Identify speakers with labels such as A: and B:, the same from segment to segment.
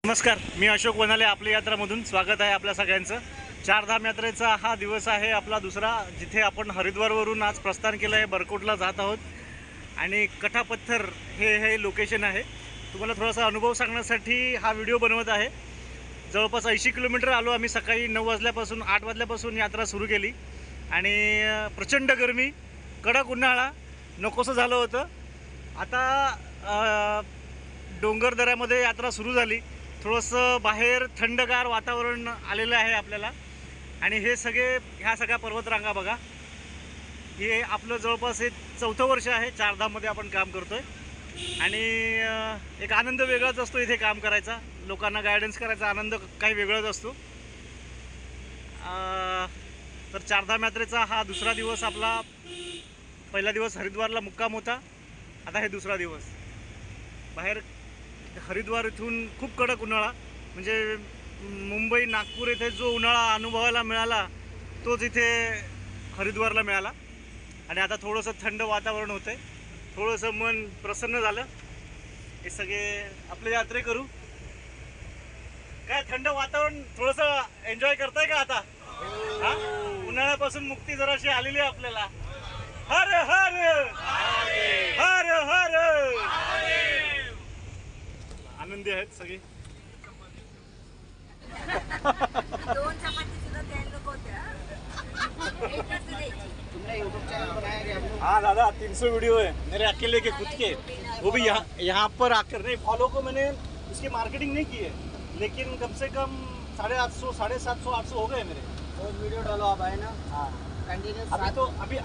A: नमस्कार, मी अशोक वनाले. आपल्या यात्रामधून स्वागत आहे आपल्या सगळ्यांचं. चारधाम यात्रेचा हा दिवस आहे आपला दुसरा, जिथे आपण हरिद्वारवरून आज प्रस्थान केलं आहे. बरकोटला जात आहोत आणि कठापत्थर हे लोकेशन आहे. तुम्हाला थोडासा अनुभव सांगण्यासाठी हा व्हिडिओ बनवत आहे. जवळपास 80 किलोमीटर आलो आम्ही. सकाळी 9 वाजल्यापासून 8 वाजल्यापासून यात्रा सुरू केली आणि प्रचंड गरमी, कडक उन्हाळा, नकोसं झालं होतं. आता डोंगरदऱ्यामध्ये यात्रा सुरू झाली. थोडंसं बाहेर थंडगार वातावरण आलेलं आहे आपल्याला. आणि ह्या सगळ्या पर्वतरांगा बघा. हे आपलं जवळपास हे 4थं वर्ष आहे चारधाममध्ये आपण काम करतो आहे. आणि एक आनंद वेगळाच असतो इथे काम करायचा. लोकांना गायडन्स करायचा आनंद काही वेगळाच असतो. तर चारधाम यात्रेचा हा दुसरा दिवस आपला. पहिला दिवस हरिद्वारला मुक्काम होता, आता हे दुसरा दिवस. बाहेर हरिद्वार इथून खूप कडक उन्हाळा, म्हणजे मुंबई नागपूर येथे जो उन्हाळा अनुभवायला मिळाला तोच इथे हरिद्वारला मिळाला. आणि आता थोडंसं थंड वातावरण होतं आहे, थोडंसं मन प्रसन्न झालं. हे सगळे आपले यात्रेकरू काय थंड वातावरण थोडंसं एन्जॉय करताय का आता? हा, उन्हाळ्यापासून मुक्ती जराशी आलेली आहे आपल्याला. हर हर हर हर आनंदी आहेत सगळे.
B: दोन चपाती सुद्धा द्यायला होत्या.
A: हाँ दादा, 300 वीडियो है मेरे अकेले के खुद के. वो भी यहाँ पर आकर नहीं फॉलो को मैंने उसकी मार्केटिंग नहीं की है, लेकिन कम से कम 850, 750, 800 हो गए मेरे.
C: रोज वीडियो डालो आप, है ना?
A: हाँ,
C: कंटिन्यूस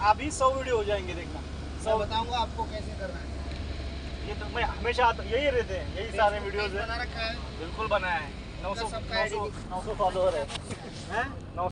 A: अभी 100 वीडियो हो जाएंगे, देखना.
C: मैं बताऊंगा आपको कैसे करना है.
A: ये तो मैं हमेशा यही रहते हैं, यही सारे वीडियोज
C: बना
A: है.
C: रखा है.
A: बिल्कुल बनाया है. 900
C: सबका
A: 900 फॉलोअर है.